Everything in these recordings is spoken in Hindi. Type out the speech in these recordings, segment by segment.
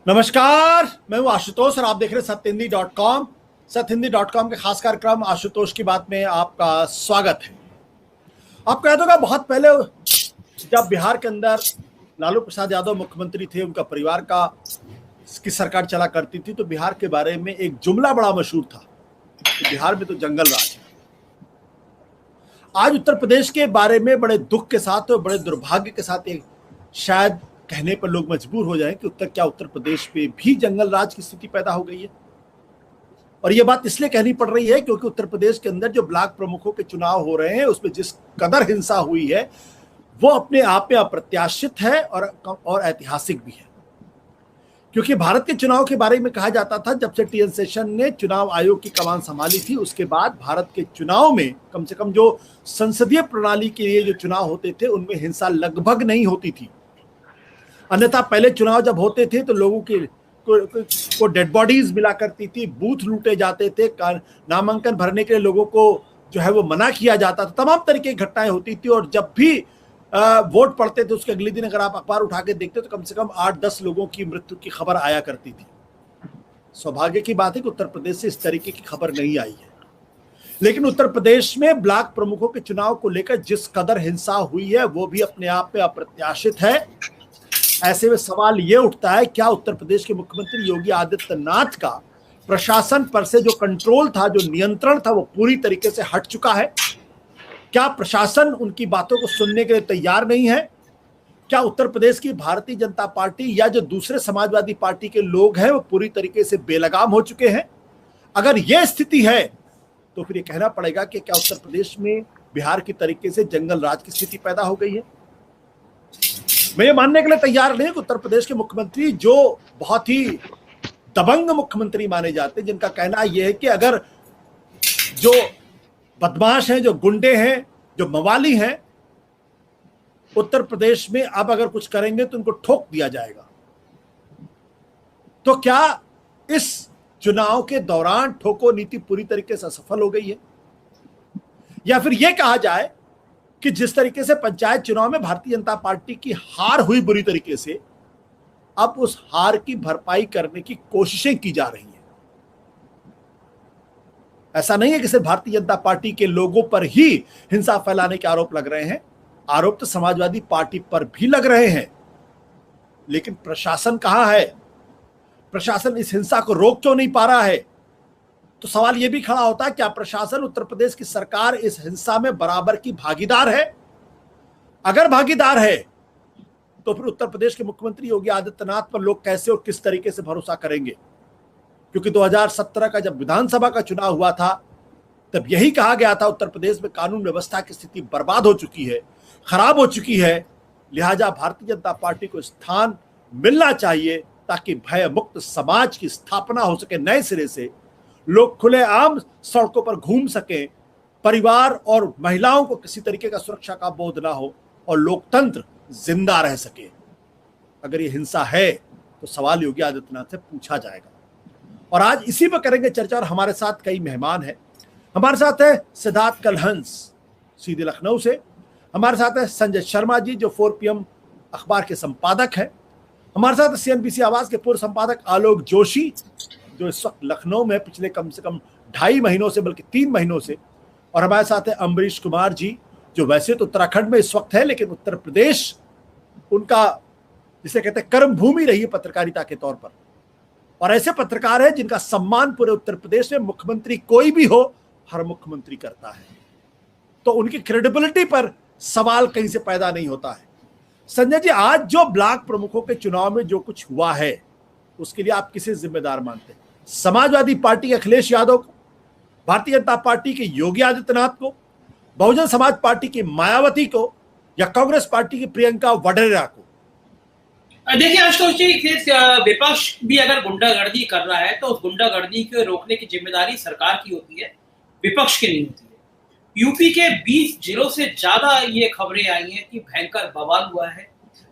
नमस्कार, मैं हूं आशुतोष और आप देख रहे हैं सत्यहिंदी.com। सत्यहिंदी.com के खास कार्यक्रम आशुतोष की बात में आपका स्वागत है। आपको याद होगा बहुत पहले जब बिहार के अंदर लालू प्रसाद यादव मुख्यमंत्री थे, उनका परिवार की सरकार चला करती थी, तो बिहार के बारे में एक जुमला बड़ा मशहूर था कि बिहार में तो जंगल राज है। आज उत्तर प्रदेश के बारे में बड़े दुख के साथ और बड़े दुर्भाग्य के साथ एक शायद कहने पर लोग मजबूर हो जाएं कि उत्तर प्रदेश में भी जंगल राज की स्थिति पैदा हो गई है। और यह बात इसलिए कहनी पड़ रही है क्योंकि उत्तर प्रदेश के अंदर जो ब्लॉक प्रमुखों के चुनाव हो रहे हैं उसमें जिस कदर हिंसा हुई है वो अपने आप में अप्रत्याशित है और ऐतिहासिक भी है। क्योंकि भारत के चुनाव के बारे में कहा जाता था, जब से टी.एन. शेषन ने चुनाव आयोग की कमान संभाली थी उसके बाद भारत के चुनाव में कम से कम जो संसदीय प्रणाली के लिए जो चुनाव होते थे उनमें हिंसा लगभग नहीं होती थी। अन्यथा पहले चुनाव जब होते थे तो लोगों को डेड बॉडीज मिला करती थी, बूथ लूटे जाते थे, नामांकन भरने के लिए लोगों को जो है वो मना किया जाता था, तमाम तरीके की घटनाएं होती थी। और जब भी वोट पड़ते थे उसके अगले दिन अगर आप अखबार उठा के देखते तो कम से कम 8-10 लोगों की मृत्यु की खबर आया करती थी। सौभाग्य की बात है कि उत्तर प्रदेश से इस तरीके की खबर नहीं आई है। लेकिन उत्तर प्रदेश में ब्लॉक प्रमुखों के चुनाव को लेकर जिस कदर हिंसा हुई है वो भी अपने आप में अप्रत्याशित है। ऐसे में सवाल यह उठता है, क्या उत्तर प्रदेश के मुख्यमंत्री योगी आदित्यनाथ का प्रशासन पर से जो कंट्रोल था, जो नियंत्रण था, वो पूरी तरीके से हट चुका है? क्या प्रशासन उनकी बातों को सुनने के लिए तैयार नहीं है? क्या उत्तर प्रदेश की भारतीय जनता पार्टी या जो दूसरे समाजवादी पार्टी के लोग हैं वो पूरी तरीके से बेलगाम हो चुके हैं? अगर यह स्थिति है तो फिर ये कहना पड़ेगा कि क्या उत्तर प्रदेश में बिहार की तरीके से जंगल राज की स्थिति पैदा हो गई है। मैं ये मानने के लिए तैयार नहीं कि उत्तर प्रदेश के मुख्यमंत्री जो बहुत ही दबंग मुख्यमंत्री माने जाते हैं, जिनका कहना यह है कि अगर जो बदमाश हैं, जो गुंडे हैं, जो मवाली हैं, उत्तर प्रदेश में अब अगर कुछ करेंगे तो उनको ठोक दिया जाएगा। तो क्या इस चुनाव के दौरान ठोको नीति पूरी तरीके से सफल हो गई है? या फिर यह कहा जाए कि जिस तरीके से पंचायत चुनाव में भारतीय जनता पार्टी की हार हुई बुरी तरीके से, अब उस हार की भरपाई करने की कोशिशें की जा रही हैं। ऐसा नहीं है कि सिर्फ भारतीय जनता पार्टी के लोगों पर ही हिंसा फैलाने के आरोप लग रहे हैं, आरोप तो समाजवादी पार्टी पर भी लग रहे हैं। लेकिन प्रशासन कहां है? प्रशासन इस हिंसा को रोक क्यों नहीं पा रहा है? तो सवाल यह भी खड़ा होता है, क्या प्रशासन, उत्तर प्रदेश की सरकार इस हिंसा में बराबर की भागीदार है? अगर भागीदार है तो फिर उत्तर प्रदेश के मुख्यमंत्री योगी आदित्यनाथ पर लोग कैसे और किस तरीके से भरोसा करेंगे? क्योंकि 2017 का जब विधानसभा का चुनाव हुआ था तब यही कहा गया था उत्तर प्रदेश में कानून व्यवस्था की स्थिति बर्बाद हो चुकी है, खराब हो चुकी है, लिहाजा भारतीय जनता पार्टी को स्थान मिलना चाहिए ताकि भय मुक्त समाज की स्थापना हो सके, नए सिरे से लोग खुलेआम सड़कों पर घूम सकें, परिवार और महिलाओं को किसी तरीके का सुरक्षा का बोध ना हो और लोकतंत्र जिंदा रह सके। अगर ये हिंसा है तो सवाल योगी आदित्यनाथ से पूछा जाएगा। और आज इसी पर करेंगे चर्चा। और हमारे साथ कई मेहमान हैं। हमारे साथ है सिद्धार्थ कलहंस सीधे लखनऊ से, हमारे साथ है संजय शर्मा जी जो 4 PM अखबार के संपादक हैं, हमारे साथ CNBC आवाज के पूर्व संपादक आलोक जोशी जो इस वक्त लखनऊ में पिछले कम से कम 2.5 महीनों से बल्कि 3 महीनों से, और हमारे साथ है अम्बरीश कुमार जी जो वैसे तो उत्तराखंड में इस वक्त है लेकिन उत्तर प्रदेश उनका जिसे कहते हैं कर्म भूमि रही है पत्रकारिता के तौर पर, और ऐसे पत्रकार हैं जिनका सम्मान पूरे उत्तर प्रदेश में मुख्यमंत्री कोई भी हो हर मुख्यमंत्री करता है, तो उनकी क्रेडिबिलिटी पर सवाल कहीं से पैदा नहीं होता है। संजय जी, आज जो ब्लॉक प्रमुखों के चुनाव में जो कुछ हुआ है उसके लिए आप किसे जिम्मेदार मानते हैं? समाजवादी पार्टी के अखिलेश यादव को, भारतीय जनता पार्टी के योगी आदित्यनाथ को, बहुजन समाज पार्टी की मायावती को, या कांग्रेस पार्टी की प्रियंका वडेरा को? देखिए आशुतोष जी, विपक्ष भी अगर गुंडागर्दी कर रहा है तो उस गुंडागर्दी को रोकने की जिम्मेदारी सरकार की होती है, विपक्ष की नहीं होती है। यूपी के 20 जिलों से ज्यादा ये खबरें आई हैं कि भयंकर बवाल हुआ है,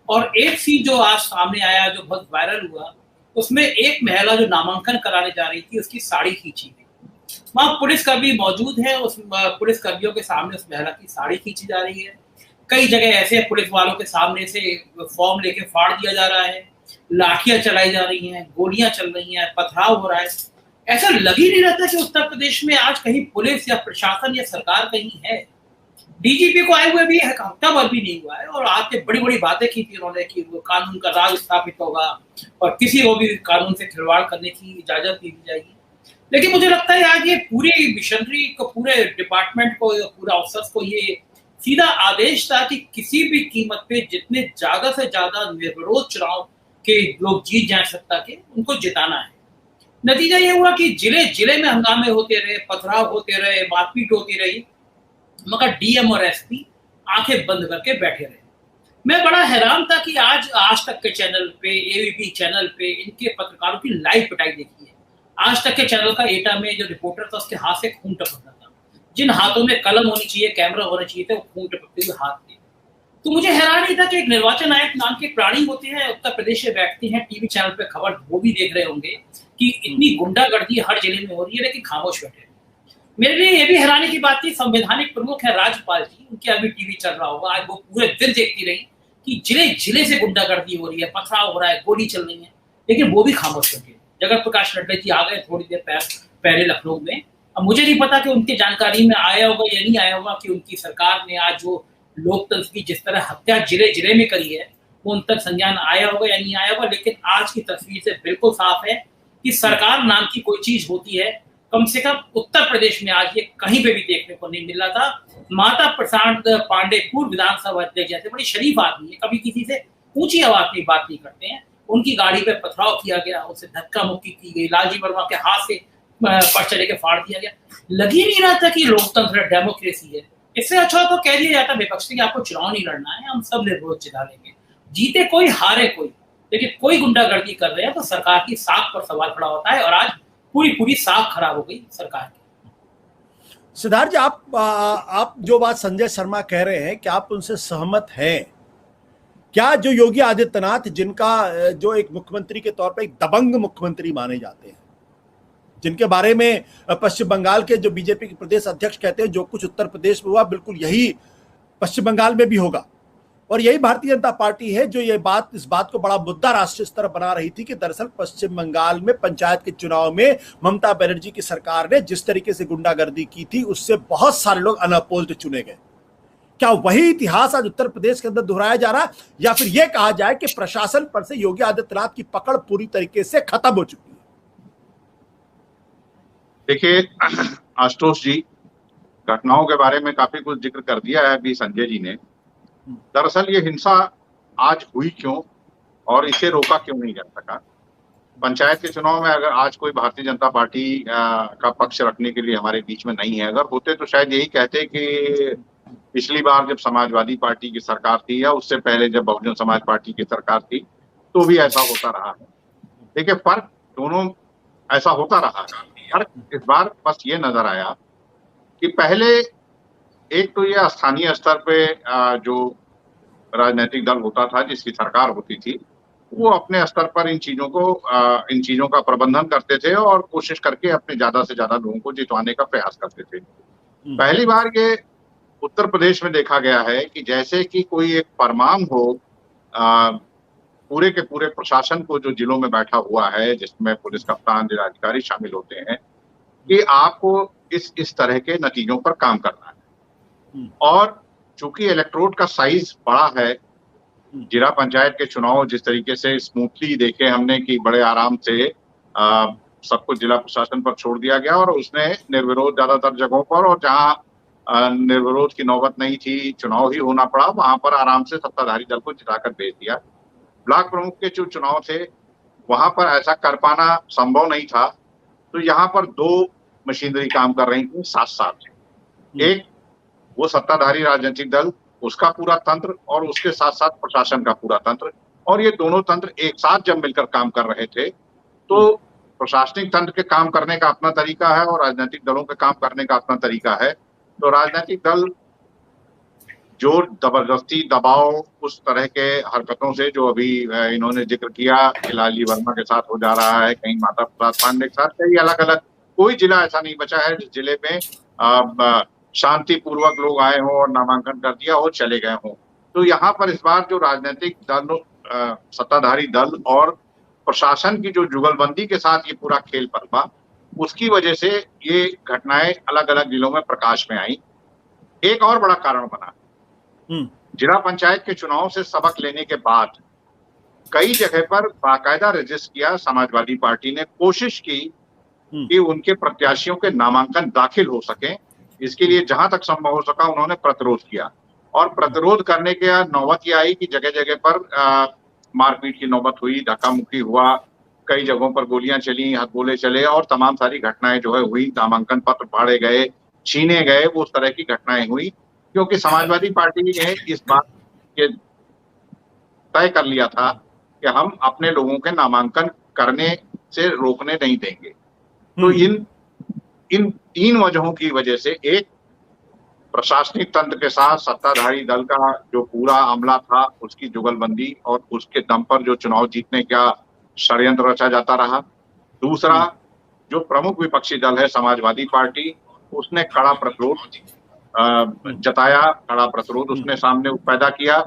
और एक सीन जो आज सामने आया जो बहुत वायरल हुआ, उसमें एक महिला जो नामांकन कराने जा रही थी उसकी साड़ी खींची गई। वहां पुलिसकर्मी मौजूद है, उस पुलिसकर्मियों के सामने उस महिला की साड़ी खींची जा रही है। कई जगह ऐसे पुलिस वालों के सामने से फॉर्म लेके फाड़ दिया जा रहा है। लाठियां चलाई जा रही हैं, गोलियां चल रही हैं, पथराव हो रहा है। ऐसा लग ही नहीं रहता कि उत्तर प्रदेश में आज कहीं पुलिस या प्रशासन या सरकार कहीं है। डीजीपी को आए हुए भी हफ्ता भर भी नहीं हुआ है और आके बड़ी बड़ी बातें की थी उन्होंने कि वो कानून का राज स्थापित होगा और किसी को भी कानून से खिलवाड़ करने की इजाजत नहीं दी जाएगी। लेकिन मुझे लगता है आज ये पूरी मिशनरी को, पूरे डिपार्टमेंट को, पूरा ऑफिसर्स को ये सीधा आदेश था कि किसी भी कीमत पे जितने ज्यादा से ज्यादा निर्विरोध चुनाव के लोग जीत जाए सत्ता के, उनको जिताना है। नतीजा ये हुआ कि जिले जिले में हंगामे होते रहे, पथराव होते रहे, मारपीट होती रही, मगर डीएम और एसपी आंखें बंद करके बैठे रहे। मैं बड़ा हैरान था कि आज तक के चैनल पे, एबीपी चैनल पे इनके पत्रकारों की लाइव पिटाई देखी है। आज तक के चैनल का एटा में जो रिपोर्टर था उसके हाथ से खून टपक रहा था। जिन हाथों में कलम होनी चाहिए, कैमरा होना चाहिए थे, वो खून टपकते हुए हाथ थे। तो मुझे हैरान ही था कि एक निर्वाचन आयोग नाम के प्राणी होते हैं, उत्तर प्रदेश से बैठते हैं, टीवी चैनल पे खबर वो भी देख रहे होंगे कि इतनी गुंडागर्दी हर जिले में हो रही है, लेकिन खामोश बैठे। मेरे लिए ये भी हैरानी की बात थी, संवैधानिक प्रमुख है राज्यपाल जी, उनके अभी टीवी चल रहा होगा, आज वो पूरे दिन देखती रही कि जिले जिले से गुंडागर्दी हो रही है, पथराव हो रहा है, गोली चल रही है, लेकिन वो भी खामोश बैठे। जगत प्रकाश नड्डा जी आ गए थोड़ी देर पहले लखनऊ में। अब मुझे नहीं पता कि उनकी जानकारी में आया होगा या नहीं आया होगा कि उनकी सरकार ने आज जो लोकतंत्र की जिस तरह हत्या जिले जिले में करी है, वो उन तक संज्ञान आया होगा या नहीं आया होगा। लेकिन आज की तस्वीर से बिल्कुल साफ है कि सरकार नाम की कोई चीज होती है, कम से कम उत्तर प्रदेश में आज ये कहीं पे भी देखने को नहीं मिल रहा था। माता प्रसाद पांडे पूर्व विधानसभा अध्यक्ष जैसे बड़ी शरीफ आदमी है, कभी किसी से ऊंची आवाज में बात नहीं करते हैं, उनकी गाड़ी पे पथराव किया गया, उसे धक्का मुक्की की गई, लालजी वर्मा के हाथ से पर्चा लेके फाड़ दिया गया। लग ही नहीं रहा था कि लोकतंत्र डेमोक्रेसी है। इससे अच्छा तो कह दिया जाता विपक्ष की आपको चुनाव नहीं लड़ना है, हम सब निर्विरोध जिता लेंगे, जीते कोई हारे कोई, लेकिन कोई गुंडागर्दी कर रहे हैं तो सरकार की साख पर सवाल खड़ा होता है। और आज पूरी साख खराब हो गई सरकार की। सिद्धार्थ जी, आप जो बात संजय शर्मा कह रहे हैं, क्या आप उनसे सहमत हैं? क्या जो योगी आदित्यनाथ, जिनका जो एक मुख्यमंत्री के तौर पर एक दबंग मुख्यमंत्री माने जाते हैं, जिनके बारे में पश्चिम बंगाल के जो बीजेपी के प्रदेश अध्यक्ष कहते हैं जो कुछ उत्तर प्रदेश में हुआ बिल्कुल यही पश्चिम बंगाल में भी होगा, और यही भारतीय जनता पार्टी है जो इस बात को बड़ा मुद्दा राष्ट्रीय स्तर बना रही थी कि दरअसल पश्चिम बंगाल में पंचायत के चुनाव में ममता बनर्जी की सरकार ने जिस तरीके से गुंडागर्दी की थी उससे बहुत सारे लोग अनअपोज्ड चुने गए। क्या वही इतिहास आज उत्तर प्रदेश के अंदर दोहराया जा रहा है, या फिर यह कहा जाए कि प्रशासन पर से योगी आदित्यनाथ की पकड़ पूरी तरीके से खत्म हो चुकी है? देखिए आशुतोष जी, घटनाओं के बारे में काफी कुछ जिक्र कर दिया है अभी संजय जी ने। दरअसल ये हिंसा आज हुई क्यों और इसे रोका क्यों नहीं जा सका? पंचायत के चुनाव में अगर आज कोई भारतीय जनता पार्टी का पक्ष रखने के लिए हमारे बीच में नहीं है, अगर होते तो शायद यही कहते कि पिछली बार जब समाजवादी पार्टी की सरकार थी या उससे पहले जब बहुजन समाज पार्टी की सरकार थी तो भी ऐसा होता रहा है। देखिए फर्क दोनों ऐसा होता रहा है, फर्क इस बार बस ये नजर आया कि पहले एक तो ये स्थानीय स्तर पे जो राजनीतिक दल होता था, जिसकी सरकार होती थी, वो अपने स्तर पर इन चीजों का प्रबंधन करते थे और कोशिश करके अपने ज्यादा से ज्यादा लोगों को जितवाने का प्रयास करते थे। पहली बार ये उत्तर प्रदेश में देखा गया है कि जैसे कि कोई एक फरमान हो पूरे के पूरे प्रशासन को जो जिलों में बैठा हुआ है, जिसमें पुलिस कप्तान, जिलाधिकारी शामिल होते हैं, कि आपको इस तरह के नतीजों पर काम करना है। और चूंकि इलेक्ट्रोड का साइज बड़ा है, जिला पंचायत के चुनाव जिस तरीके से स्मूथली देखे हमने कि बड़े आराम से सब कुछ जिला प्रशासन पर छोड़ दिया गया और उसने निर्विरोध ज्यादातर जगहों पर, और जहां निर्विरोध की नौबत नहीं थी, चुनाव ही होना पड़ा, वहां पर आराम से सत्ताधारी दल को जिताकर भेज दिया। ब्लॉक प्रमुख के जो चुनाव थे वहां पर ऐसा कर पाना संभव नहीं था, तो यहाँ पर दो मशीनरी काम कर रही थी साथ साथ। एक वो सत्ताधारी राजनीतिक दल, उसका पूरा तंत्र, और उसके साथ साथ प्रशासन का पूरा तंत्र, और ये दोनों तंत्र एक साथ जब मिलकर काम कर रहे थे तो प्रशासनिक तंत्र के काम करने का अपना तरीका है और राजनीतिक दलों के काम करने का अपना तरीका है। तो राजनीतिक दल जोर जबरदस्ती दबाव उस तरह के हरकतों से जो अभी इन्होंने जिक्र किया कि लालजी वर्मा के साथ हो जा रहा है, कहीं माता प्रसाद पांडे के साथ, कई अलग अलग, कोई जिला ऐसा नहीं बचा है जिस जिले में शांतिपूर्वक लोग आए हों और नामांकन कर दिया हो, चले गए हों। तो यहाँ पर इस बार जो राजनीतिक दल सत्ताधारी दल और प्रशासन की जो जुगलबंदी के साथ ये पूरा खेल पनपा, उसकी वजह से ये घटनाएं अलग अलग जिलों में प्रकाश में आई। एक और बड़ा कारण बना, जिला पंचायत के चुनाव से सबक लेने के बाद कई जगह पर बाकायदा रजिस्टर किया समाजवादी पार्टी ने, कोशिश की कि उनके प्रत्याशियों के नामांकन दाखिल हो सके। इसके लिए जहां तक संभव हो सका उन्होंने प्रतिरोध किया, और प्रतिरोध करने के नौबत ये आई कि जगह जगह पर मारपीट की नौबत हुई, धक्का मुक्की हुआ, कई जगहों पर गोलियां चली, हथगोले चले और तमाम सारी घटनाएं जो है हुई। नामांकन पत्र फाड़े गए, छीने गए, वो उस तरह की घटनाएं हुई, क्योंकि समाजवादी पार्टी ने इस बात के तय कर लिया था कि हम अपने लोगों के नामांकन करने से रोकने नहीं देंगे। तो इन तीन वजहों की वजह से, एक प्रशासनिक तंत्र के साथ सत्ताधारी दल का जो पूरा अमला था उसकी जुगलबंदी और उसके दम पर जो चुनाव जीतने का षड्यंत्र रचा जाता रहा। दूसरा, जो प्रमुख विपक्षी दल है समाजवादी पार्टी, उसने कड़ा प्रतिरोध जताया, कड़ा प्रतिरोध उसने सामने पैदा किया,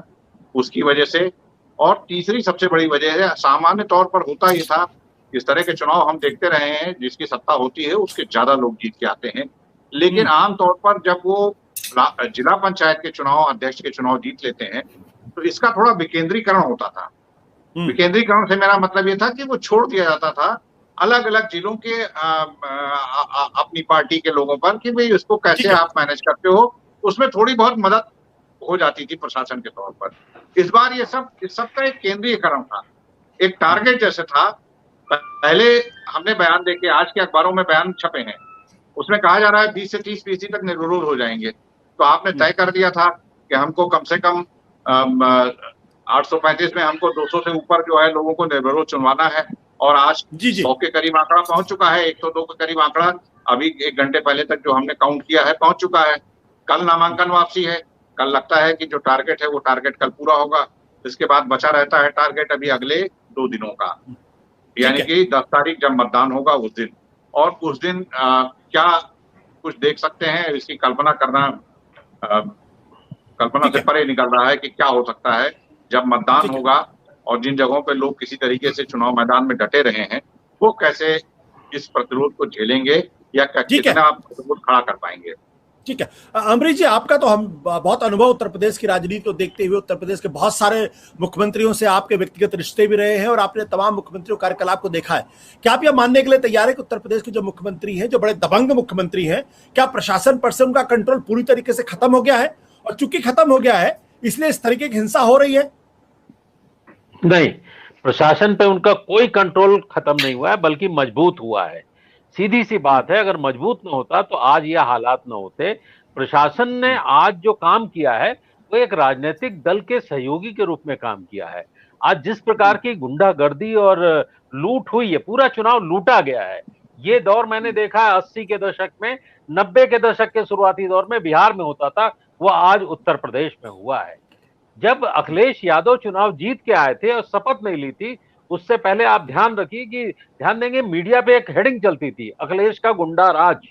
उसकी वजह से। और तीसरी सबसे बड़ी वजह है, सामान्य तौर पर होता ही था, इस तरह के चुनाव हम देखते रहे हैं, जिसकी सत्ता होती है उसके ज्यादा लोग जीत के आते हैं, लेकिन आमतौर पर जब वो जिला पंचायत के चुनाव, अध्यक्ष के चुनाव जीत लेते हैं तो इसका थोड़ा विकेंद्रीकरण होता था। विकेंद्रीकरण से मेरा मतलब ये था कि वो छोड़ दिया जाता था अलग अलग जिलों के अपनी पार्टी के लोगों पर कि भाई इसको कैसे आप मैनेज करते हो, उसमें थोड़ी बहुत मदद हो जाती थी प्रशासन के तौर पर। इस बार इस सब का एक केंद्रीयकरण था, एक टारगेट जैसे था। पहले हमने बयान देके, आज के अखबारों में बयान छपे हैं, उसमें कहा जा रहा है 20 से 30% तक निर्विरोध हो जाएंगे। तो आपने तय कर दिया था कि हमको कम से कम 835 में हमको 200 से ऊपर जो है लोगों को निर्विरोध चुनवाना है, और आज 100 के करीब आंकड़ा पहुंच चुका है, 102 के करीब आंकड़ा अभी 1 घंटे पहले तक जो हमने काउंट किया है पहुंच चुका है। कल नामांकन वापसी है, कल लगता है कि जो टारगेट है वो टारगेट कल पूरा होगा। इसके बाद बचा रहता है टारगेट अभी अगले 2 दिनों का, यानी कि 10 तारीख जब मतदान होगा उस दिन। और उस दिन क्या कुछ देख सकते हैं, इसकी कल्पना करना कल्पना से परे निकल रहा है कि क्या हो सकता है जब मतदान होगा, और जिन जगहों पे लोग किसी तरीके से चुनाव मैदान में डटे रहे हैं वो कैसे इस प्रतिरोध को झेलेंगे या कितना प्रतिरोध खड़ा कर पाएंगे। ठीक है अमरीश जी, आपका तो हम बहुत अनुभव उत्तर प्रदेश की राजनीति को देखते हुए, उत्तर प्रदेश के बहुत सारे मुख्यमंत्रियों से आपके व्यक्तिगत रिश्ते भी रहे हैं और आपने तमाम मुख्यमंत्रियों कार्यकलाप को देखा है। क्या आप यह मानने के लिए तैयार है कि उत्तर प्रदेश के जो मुख्यमंत्री हैं, जो बड़े दबंग मुख्यमंत्री हैं, क्या प्रशासन पर से उनका कंट्रोल पूरी तरीके से खत्म हो गया है, और चूंकि खत्म हो गया है इसलिए इस तरीके की हिंसा हो रही है? नहीं, प्रशासन पे उनका कोई कंट्रोल खत्म नहीं हुआ है, बल्कि मजबूत हुआ है। सीधी सी बात है, अगर मजबूत न होता तो आज यह हालात न होते। प्रशासन ने आज जो काम किया है वो एक राजनीतिक दल के सहयोगी के रूप में काम किया है। आज जिस प्रकार की गुंडागर्दी और लूट हुई है, पूरा चुनाव लूटा गया है। ये दौर मैंने देखा है 80 के दशक में, 90 के दशक के शुरुआती दौर में बिहार में होता था, वो आज उत्तर प्रदेश में हुआ है। जब अखिलेश यादव चुनाव जीत के आए थे और शपथ नहीं ली थी, उससे पहले आप ध्यान रखिए कि ध्यान देंगे मीडिया पे एक हेडिंग चलती थी, अखिलेश का गुंडा राज।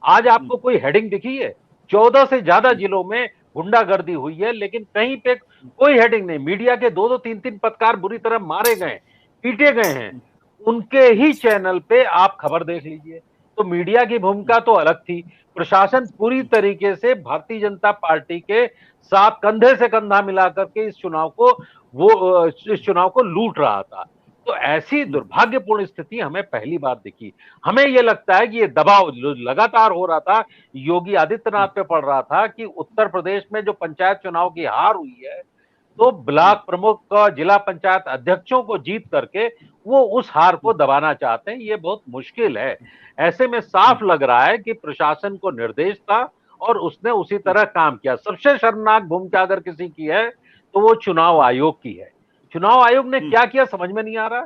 आज आपको कोई हेडिंग दिखी है? 14 से ज्यादा जिलों में गुंडागर्दी हुई है, लेकिन कहीं पे कोई हेडिंग नहीं। मीडिया के 2-2, 3-3 पत्रकार बुरी तरह मारे गए, पीटे गए हैं, उनके ही चैनल पे आप खबर देख लीजिए। तो मीडिया की भूमिका तो अलग थी। प्रशासन पूरी तरीके से भारतीय जनता पार्टी के साथ कंधे से कंधा मिलाकर के इस चुनाव को लूट रहा था। तो ऐसी दुर्भाग्यपूर्ण स्थिति हमें पहली बार दिखी। हमें यह लगता है कि ये दबाव लगातार हो रहा था, योगी आदित्यनाथ पे पड़ रहा था कि उत्तर प्रदेश में जो पंचायत चुनाव की हार हुई है, तो ब्लॉक प्रमुख, जिला पंचायत अध्यक्षों को जीत करके वो उस हार को दबाना चाहते हैं। ये बहुत मुश्किल है। ऐसे में साफ लग रहा है कि प्रशासन को निर्देश था और उसने उसी तरह काम किया। सबसे शर्मनाक भूमिका अगर किसी की है तो वो चुनाव आयोग की है। चुनाव आयोग ने क्या किया समझ में नहीं आ रहा।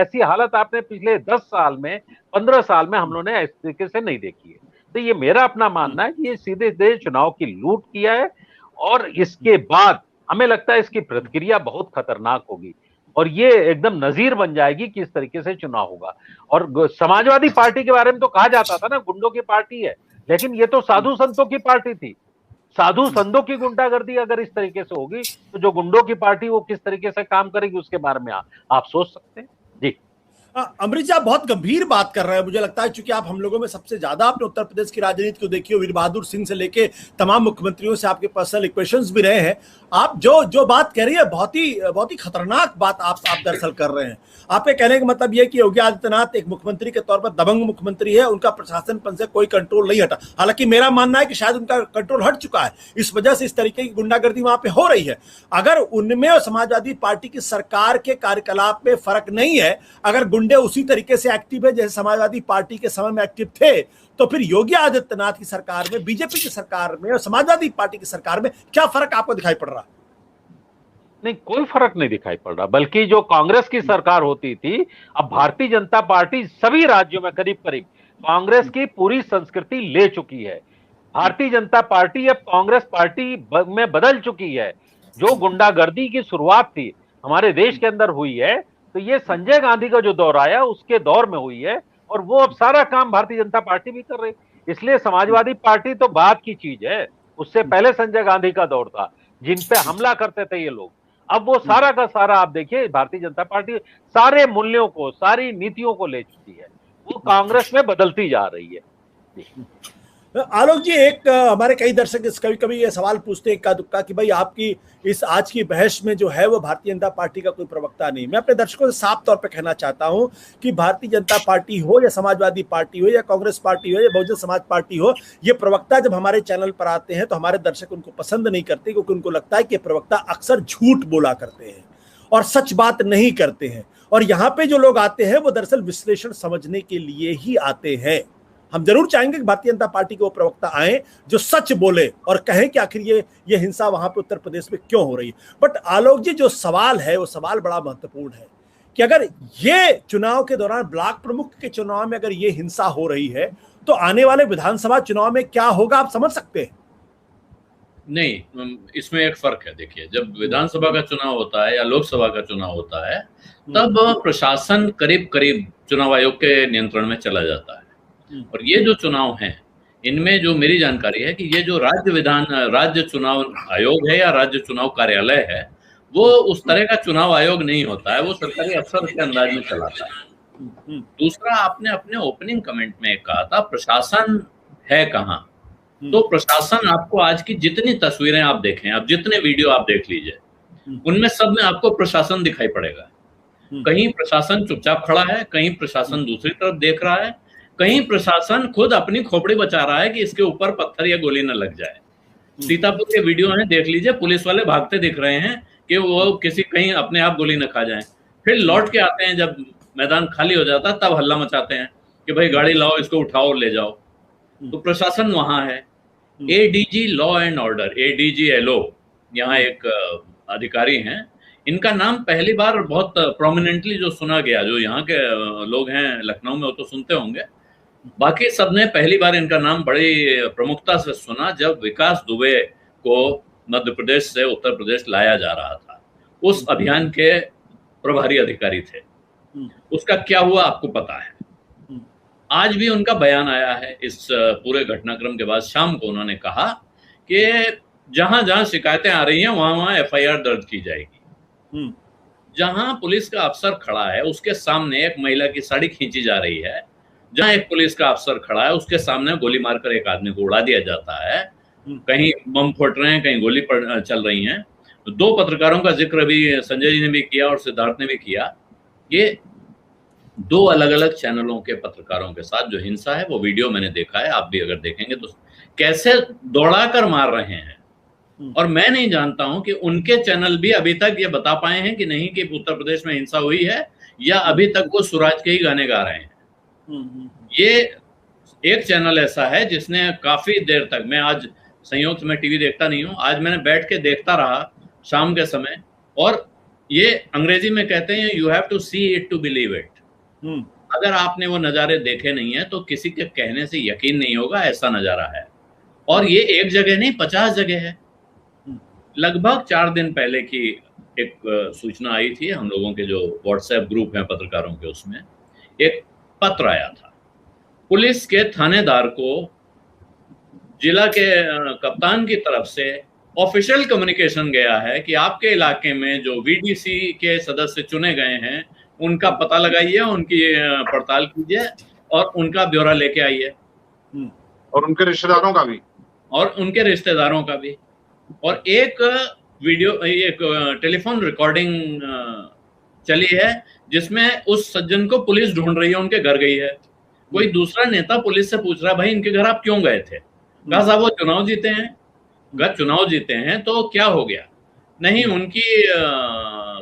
ऐसी हालत आपने पिछले 10 साल में, 15 साल में हम लोगों ने इस तरीके से नहीं देखी है। तो ये मेरा अपना मानना है कि ये सीधे चुनाव की लूट किया है, और इसके बाद हमें लगता है इसकी प्रतिक्रिया बहुत खतरनाक होगी और ये एकदम नजीर बन जाएगी कि इस तरीके से चुनाव होगा। और समाजवादी पार्टी के बारे में तो कहा जाता था ना गुंडों की पार्टी है, लेकिन ये तो साधु संतों की पार्टी थी। साधु संतों की गुंडागर्दी अगर इस तरीके से होगी तो जो गुंडों की पार्टी वो किस तरीके से काम करेगी उसके बारे में आप सोच सकते हैं। जी अमरीश जी, आप बहुत गंभीर बात कर रहे हैं। मुझे लगता है क्योंकि आप हम लोगों में सबसे ज्यादा आपने उत्तर प्रदेश की राजनीति को देखी हो, वीर बहादुर सिंह से लेके तमाम मुख्यमंत्रियों से आपके पर्सनल इक्वेशंस भी रहे हैं। आप जो बात कह रही है बहुत ही खतरनाक बात आप दरअसल कर रहे हैं। आपके कहने का मतलब यह कि योगी आदित्यनाथ एक मुख्यमंत्री के तौर पर दबंग मुख्यमंत्री है, उनका प्रशासन पर से कोई कंट्रोल नहीं हटा। हालांकि मेरा मानना है कि शायद उनका कंट्रोल हट चुका है, इस वजह से इस तरीके की गुंडागर्दी वहां पे हो रही है। अगर उनमें और समाजवादी पार्टी की सरकार के कार्यकलाप में फर्क नहीं है, अगर गुंडे उसी तरीके से एक्टिव है जैसे समाजवादी पार्टी के समय में एक्टिव थे, तो फिर योगी आदित्यनाथ की सरकार में, बीजेपी की सरकार में और समाजवादी पार्टी की सरकार में क्या फर्क आपको दिखाई पड़ रहा है? नहीं, कोई फर्क नहीं दिखाई पड़ रहा। बल्कि जो कांग्रेस की सरकार होती थी, अब भारतीय जनता पार्टी सभी राज्यों में करीब करीब कांग्रेस की पूरी संस्कृति ले चुकी है। भारतीय जनता पार्टी अब कांग्रेस पार्टी में बदल चुकी है। जो गुंडागर्दी की शुरुआत थी हमारे देश के अंदर हुई है, तो ये संजय गांधी का जो दौर आया उसके दौर में हुई है, और वो अब सारा काम भारतीय जनता पार्टी भी कर रही। इसलिए समाजवादी पार्टी तो बात की चीज है, उससे पहले संजय गांधी का दौर था जिन पे हमला करते थे ये लोग। अब वो सारा का सारा आप देखिए, भारतीय जनता पार्टी सारे मूल्यों को, सारी नीतियों को ले चुकी है, वो कांग्रेस में बदलती जा रही है। आलोक जी, एक हमारे कई दर्शक कभी कभी ये सवाल पूछते हैं इक्का दुक्का कि भाई आपकी इस आज की बहस में जो है वो भारतीय जनता पार्टी का कोई प्रवक्ता नहीं। मैं अपने दर्शकों से साफ तौर पे कहना चाहता हूं कि भारतीय जनता पार्टी हो या समाजवादी पार्टी हो या कांग्रेस पार्टी हो या बहुजन समाज पार्टी हो, ये प्रवक्ता जब हमारे चैनल पर आते हैं तो हमारे दर्शक उनको पसंद नहीं करते, क्योंकि उनको लगता है कि प्रवक्ता अक्सर झूठ बोला करते हैं और सच बात नहीं करते हैं। और यहाँ पे जो लोग आते हैं वो दरअसल विश्लेषण समझने के लिए ही आते हैं। हम जरूर चाहेंगे कि भारतीय जनता पार्टी के वो प्रवक्ता आए जो सच बोले और कहें कि आखिर ये हिंसा वहां पे उत्तर प्रदेश में क्यों हो रही है। बट आलोक जी, जो सवाल है वो सवाल बड़ा महत्वपूर्ण है कि अगर ये चुनाव के दौरान ब्लॉक प्रमुख के चुनाव में अगर ये हिंसा हो रही है तो आने वाले विधानसभा चुनाव में क्या होगा, आप समझ सकते हैं? नहीं, इसमें एक फर्क है। देखिए, जब विधानसभा का चुनाव होता है या लोकसभा का चुनाव होता है तब प्रशासन करीब करीब चुनाव आयोग के नियंत्रण में चला जाता है। और ये जो चुनाव हैं, इनमें जो मेरी जानकारी है कि ये जो राज्य चुनाव आयोग है या राज्य चुनाव कार्यालय है, वो उस तरह का चुनाव आयोग नहीं होता है, वो सरकारी अफसर के अंदाज में चलाता है। दूसरा, आपने अपने ओपनिंग कमेंट में कहा था प्रशासन है कहाँ, तो प्रशासन आपको आज की जितनी तस्वीरें आप देखें, आप जितने वीडियो आप देख लीजिए, उनमें सब में आपको प्रशासन दिखाई पड़ेगा। कहीं प्रशासन चुपचाप खड़ा है, कहीं प्रशासन दूसरी तरफ देख रहा है, कहीं प्रशासन खुद अपनी खोपड़ी बचा रहा है कि इसके ऊपर पत्थर या गोली न लग जाए। सीतापुर के वीडियो हैं, देख लीजिए, पुलिस वाले भागते दिख रहे हैं कि वो किसी कहीं अपने आप गोली न खा जाए। फिर लौट के आते हैं, जब मैदान खाली हो जाता है तब हल्ला मचाते हैं कि भाई गाड़ी लाओ, इसको उठाओ और ले जाओ। तो प्रशासन वहां है। ADG law and order, ADG LO, यहाँ एक अधिकारी हैं, इनका नाम पहली बार बहुत प्रोमिनेंटली जो सुना गया, जो यहाँ के लोग हैं लखनऊ में वो तो सुनते होंगे, बाकी सबने पहली बार इनका नाम बड़ी प्रमुखता से सुना जब विकास दुबे को मध्य प्रदेश से उत्तर प्रदेश लाया जा रहा था। उस अभियान के प्रभारी अधिकारी थे। उसका क्या हुआ आपको पता है। आज भी उनका बयान आया है इस पूरे घटनाक्रम के बाद। शाम को उन्होंने कहा कि जहां जहां शिकायतें आ रही हैं वहां एफआईआर दर्ज की जाएगी। जहां पुलिस का अफसर खड़ा है उसके सामने एक महिला की साड़ी खींची जा रही है, जहां एक पुलिस का अफसर खड़ा है उसके सामने गोली मारकर एक आदमी को उड़ा दिया जाता है, कहीं बम फट रहे हैं, कहीं गोली चल रही हैं। तो दो पत्रकारों का जिक्र भी संजय जी ने भी किया और सिद्धार्थ ने भी किया। ये दो अलग अलग चैनलों के पत्रकारों के साथ जो हिंसा है वो वीडियो मैंने देखा है, आप भी अगर देखेंगे तो कैसे दौड़ा कर मार रहे हैं। और मैं नहीं जानता हूं कि उनके चैनल भी अभी तक ये बता पाए हैं कि नहीं कि उत्तर प्रदेश में हिंसा हुई है, या अभी तक वो स्वराज के ही गाने गा रहे हैं। ये एक चैनल ऐसा है जिसने काफी देर तक, मैं आज संयोग से मैं टीवी देखता नहीं हूं, आज मैंने बैठ के देखता रहा शाम के समय, और ये अंग्रेजी में कहते हैं you have to see it to believe it. अगर आपने वो नज़ारे देखे नहीं है तो किसी के कहने से यकीन नहीं होगा, ऐसा नज़ारा है। और ये एक जगह नहीं, 50 जगह है। लगभग 4 दिन पहले की एक सूचना आई थी हम लोगों के जो व्हाट्सएप ग्रुप हैं पत्रकारों के, उसमें एक पत्र आया था। पुलिस के थानेदार को जिला के कप्तान की तरफ से ऑफिशियल कम्युनिकेशन गया है कि आपके इलाके में जो वीडीसी के सदस्य चुने गए हैं उनका पता लगाइए, उनकी पड़ताल कीजिए और उनका ब्यौरा लेके आइए, और उनके रिश्तेदारों का भी, और एक वीडियो, एक टेलीफोन रिकॉर्डिंग चली है जिसमें उस सज्जन को पुलिस ढूंढ रही है, उनके घर गई है। कोई दूसरा नेता पुलिस से पूछ रहा है, भाई इनके घर आप क्यों गए थे? कहा साहब वो चुनाव जीते हैं। अगर चुनाव जीते हैं तो क्या हो गया? नहीं, उनकी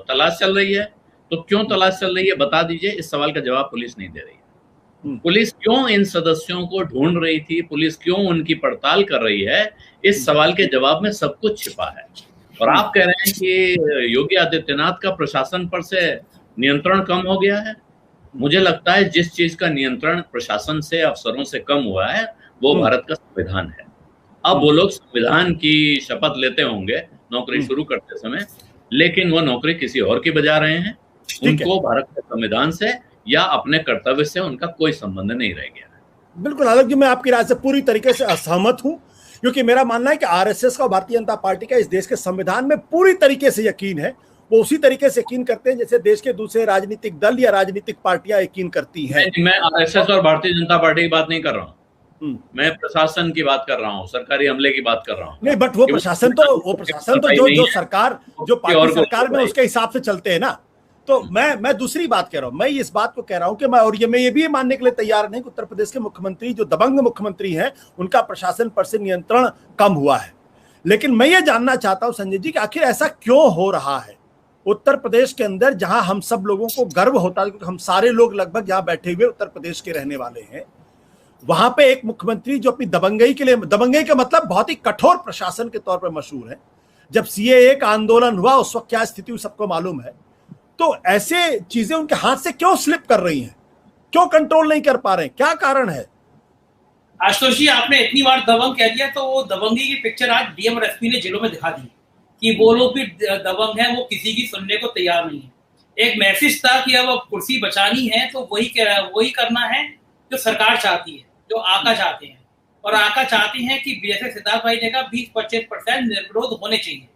तलाश चल रही है। तो क्यों तलाश चल रही है बता दीजिए। इस सवाल का जवाब पुलिस नहीं दे रही है। पुलिस क्यों इन सदस्यों को ढूंढ रही थी, पुलिस क्यों उनकी पड़ताल कर रही है, इस सवाल के जवाब में सब कुछ छिपा है। और आप कह रहे हैं कि योगी आदित्यनाथ का प्रशासन पर से नियंत्रण कम हो गया है। मुझे लगता है जिस चीज का नियंत्रण प्रशासन से, अफसरों से कम हुआ है वो भारत का संविधान है। अब वो लोग संविधान की शपथ लेते होंगे नौकरी शुरू करते समय, लेकिन वो नौकरी किसी और की बजा रहे हैं। उनको भारत के संविधान से या अपने कर्तव्य से उनका कोई संबंध नहीं रह गया है। बिल्कुल आलोक जी, मैं आपकी राय से पूरी तरीके से असहमत हूं, क्योंकि मेरा मानना है कि आरएसएस का, भारतीय जनता पार्टी का इस देश के संविधान में पूरी तरीके से यकीन है। वो उसी तरीके से यकीन करते हैं जैसे देश के दूसरे राजनीतिक दल या राजनीतिक पार्टियां यकीन करती हैं। मैं आरएसएस और भारतीय जनता पार्टी की बात नहीं कर रहा हूँ, मैं प्रशासन की बात कर रहा हूँ, सरकारी हमले की बात कर रहा हूँ। नहीं, बट वो प्रशासन तो जो सरकार, जो पार्टी सरकार में उसके हिसाब से चलते हैं ना। तो मैं दूसरी बात कह रहा हूं। मैं इस बात को कह रहा हूं कि मैं ये भी मानने के लिए तैयार नहीं कि उत्तर प्रदेश के मुख्यमंत्री, जो दबंग मुख्यमंत्री हैं, उनका प्रशासन पर से नियंत्रण कम हुआ है। लेकिन मैं ये जानना चाहता हूं संजय जी कि आखिर ऐसा क्यों हो रहा है उत्तर प्रदेश के अंदर, जहां हम सब लोगों को गर्व होता है, क्योंकि हम सारे लोग लगभग यहाँ बैठे हुए उत्तर प्रदेश के रहने वाले हैं। वहां पे एक मुख्यमंत्री जो अपनी दबंगई के लिए, दबंगई का मतलब बहुत ही कठोर प्रशासन के तौर पर मशहूर है। जब सीएए का आंदोलन हुआ उस वक्त क्या स्थिति हुई सबको मालूम है। तो ऐसे चीजें उनके हाथ से क्यों स्लिप कर रही हैं, क्यों कंट्रोल नहीं कर पा रहे हैं, क्या कारण है? आशुतोष जी, आपने इतनी बार दबंग कह दिया तो वो दबंगी की पिक्चर आज डीएम और एसपी ने जिलों में दिखा दी कि वो लोग भी दबंग हैं, वो किसी की सुनने को तैयार नहीं है। एक मैसेज था कि अब कुर्सी बचानी है तो वही करना है जो सरकार चाहती है, जो आका चाहते हैं। और आका चाहते हैं कि जैसे सिद्धार्थ भाई ने कहा 20-25% निर्विरोध होने चाहिए।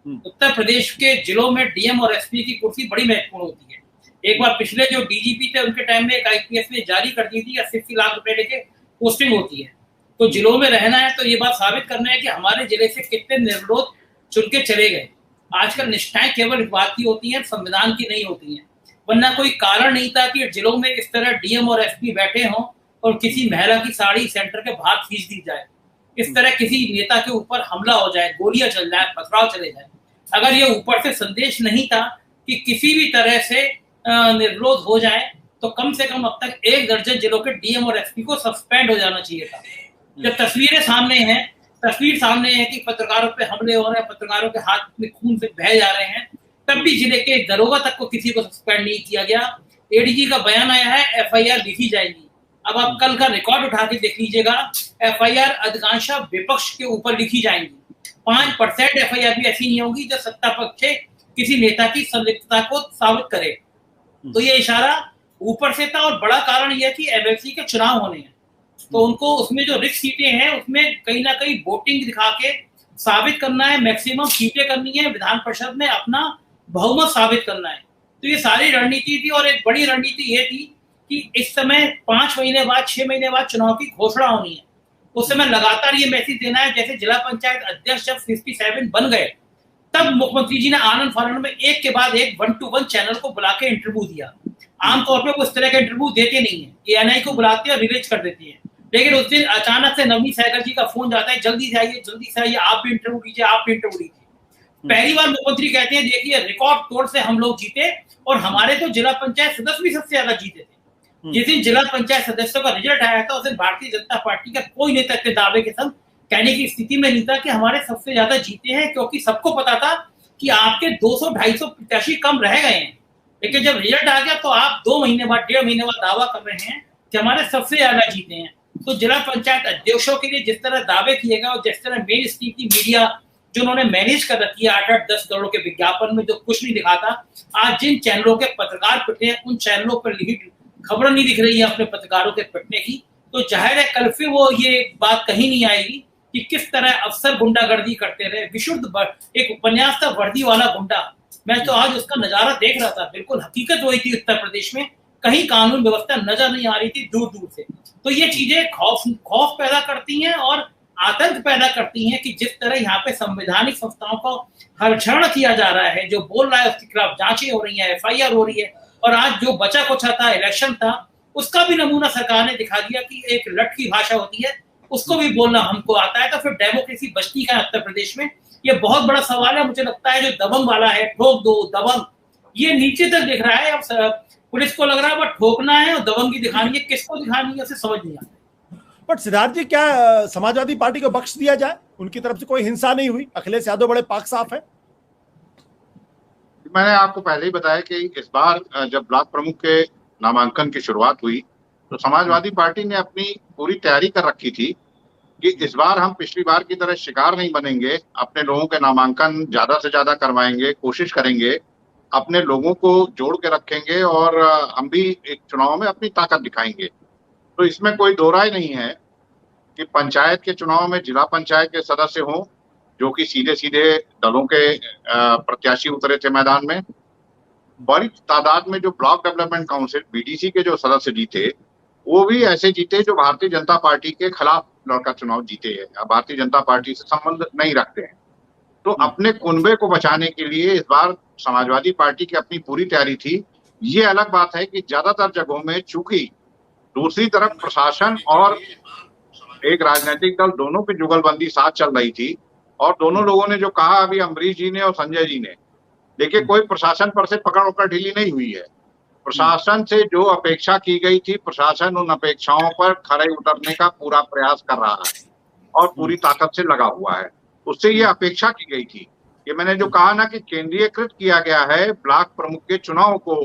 उत्तर प्रदेश के जिलों में डीएम और एसपी की कुर्सी बड़ी महत्वपूर्ण होती है। एक बार पिछले जो डीजीपी थे उनके टाइम में एक आईपीएस ने जारी कर दी थी 80 लाख रुपए लेके पोस्टिंग होती है। तो जिलों में रहना है तो ये बात साबित करना है कि हमारे जिले से कितने निर्विरोध चुन के चले गए। आजकल निष्ठाएं केवल इस बात की होती हैं, संविधान की नहीं होती हैं। वरना कोई कारण नहीं था कि जिलों में इस तरह डीएम और एसपी बैठे हों और किसी महिला की साड़ी सेंटर के बाहर खींच दी जाए, इस तरह किसी नेता के ऊपर हमला हो जाए, गोलियां चल जाए, पथराव चले जाए। अगर ये ऊपर से संदेश नहीं था कि किसी भी तरह से निर्विरोध हो जाए तो कम से कम अब तक 1 दर्जन जिलों के डीएम और एसपी को सस्पेंड हो जाना चाहिए था। जब तस्वीर सामने है कि पत्रकारों पे हमले हो रहे हैं, पत्रकारों के हाथ में खून से बह जा रहे हैं, तब भी जिले के दरोगा तक को किसी को सस्पेंड नहीं किया गया। एडीजी का बयान आया है, एफआईआर लिखी जाएगी। अब आप कल का रिकॉर्ड उठा के देख लीजिएगा, एफआईआर अधिकांश विपक्ष के ऊपर लिखी जाएंगी। 5% एफआईआर भी ऐसी नहीं होगी जो सत्ता पक्ष किसी नेता की संलिप्तता को साबित करे। तो ये इशारा ऊपर से था। और बड़ा कारण यह कि एमएलसी के चुनाव होने हैं, तो उनको उसमें जो रिक्त सीटें हैं उसमें कहीं ना कहीं वोटिंग दिखा के साबित करना है, मैक्सिमम सीटें करनी है, विधान परिषद में अपना बहुमत साबित करना है। तो ये सारी रणनीति थी। और एक बड़ी रणनीति ये थी कि इस समय 5 महीने बाद, 6 महीने बाद चुनाव की घोषणा होनी है। उस समय लगातार ये मैसेज देना है। जैसे जिला पंचायत अध्यक्ष जब 57 बन गए, तब मुख्यमंत्री जी ने आनंद फानंद में एक के बाद एक 1-to-1 चैनल को बुला के इंटरव्यू दिया। आमतौर पर वो इस तरह का इंटरव्यू देते नहीं है, एएनआई को बुलाते हैं और रिलीज कर देती है। लेकिन उस दिन अचानक से नवनीत सहगल जी का फोन जाता है, जल्दी से आइए, आप भी इंटरव्यू लीजिए। पहली बार मुख्यमंत्री कहते हैं, देखिए रिकॉर्ड तोड़ से हम लोग जीते और हमारे तो जिला पंचायत सदस्य भी सबसे ज्यादा जीते थे। जिस दिन जिला पंचायत सदस्यों का रिजल्ट आया था उस दिन भारतीय जनता पार्टी का कोई नेता इतने दावे के संग कहने की स्थिति में नहीं था कि हमारे सबसे ज्यादा जीते हैं, क्योंकि सबको पता था कि आपके 200-250 प्रत्याशी कम रह गए हैं। लेकिन जब रिजल्ट आ गया तो आप 2 महीने बाद, 1.5 महीने बाद दावा कर रहे हैं कि हमारे सबसे ज्यादा जीते हैं। तो जिला पंचायत अध्यक्षों के लिए जिस तरह दावे किए गए और जिस तरह मेन स्ट्रीम की मीडिया जो उन्होंने मैनेज कर रखी है 8-10 करोड़ के विज्ञापन में जो कुछ नहीं दिखाता, आज जिन चैनलों के पत्रकार पिटे हैं उन चैनलों पर लिखी खबर नहीं दिख रही है अपने पत्रकारों के पिटने की। तो जाहिर है कल फिर वो ये बात कहीं नहीं आएगी कि किस तरह अफसर गुंडागर्दी करते रहे। विशुद्ध एक उपन्यास था वर्दी वाला गुंडा, मैं तो आज उसका नजारा देख रहा था, बिल्कुल हकीकत वही थी। उत्तर प्रदेश में कहीं कानून व्यवस्था नजर नहीं आ रही थी दूर दूर से। तो ये चीजें खौफ पैदा करती हैं और आतंक पैदा करती हैं कि जिस तरह यहाँ पे संवैधानिक संस्थाओं को हरक्षण किया जा रहा है, जो बोल रहा है उसके खिलाफ जांचें हो रही हैं, FIR हो रही है। और आज जो बचा कुचा था, इलेक्शन था, उसका भी नमूना सरकार ने दिखा दिया कि एक लट की भाषा होती है, उसको भी बोलना हमको आता है। तो फिर डेमोक्रेसी बचती है उत्तर प्रदेश में? ये बहुत बड़ा सवाल है। मुझे लगता है जो दबंग वाला है, ठोक दो दबंग, ये नीचे तक दिख रहा है। अब पुलिस को लग रहा है बस ठोकना है और दबंगी दिखानी है, किसको दिखानी है उसे समझ नहीं आता। बट सिद्धार्थ जी, क्या समाजवादी पार्टी को बख्श दिया जाए? उनकी तरफ से कोई हिंसा नहीं हुई, अखिलेश यादव बड़े पाक साफ है। मैंने आपको पहले ही बताया कि इस बार जब ब्लॉक प्रमुख के नामांकन की शुरुआत हुई तो समाजवादी पार्टी ने अपनी पूरी तैयारी कर रखी थी कि इस बार हम पिछली बार की तरह शिकार नहीं बनेंगे, अपने लोगों के नामांकन ज्यादा से ज्यादा करवाएंगे, कोशिश करेंगे, अपने लोगों को जोड़ के रखेंगे और हम भी एक चुनाव में अपनी ताकत दिखाएंगे। तो इसमें कोई दो राय नहीं है कि पंचायत के चुनाव में जिला पंचायत के सदस्य हों जो कि सीधे सीधे दलों के प्रत्याशी उतरे थे मैदान में, बड़ी तादाद में जो ब्लॉक डेवलपमेंट काउंसिल BDC के जो सदस्य जीते वो भी ऐसे जीते जो भारतीय जनता पार्टी के खिलाफ लड़का चुनाव जीते हैं, भारतीय जनता पार्टी से संबंध नहीं रखते हैं। तो अपने कुनबे को बचाने के लिए इस बार समाजवादी पार्टी की अपनी पूरी तैयारी थी। ये अलग बात है कि ज्यादातर जगहों में चूंकि दूसरी तरफ प्रशासन और एक राजनीतिक दल दोनों की जुगलबंदी साथ चल रही थी और दोनों लोगों ने जो कहा अभी अमरीश जी ने और संजय जी ने, देखिए कोई प्रशासन पर से पकड़ उकड़ ढीली नहीं हुई है। प्रशासन से जो अपेक्षा की गई थी, प्रशासन उन अपेक्षाओं पर खरे उतरने का पूरा प्रयास कर रहा है और पूरी ताकत से लगा हुआ है। उससे ये अपेक्षा की गई थी कि मैंने जो कहा ना कि केंद्रीयकृत किया गया है ब्लॉक प्रमुख के चुनाव को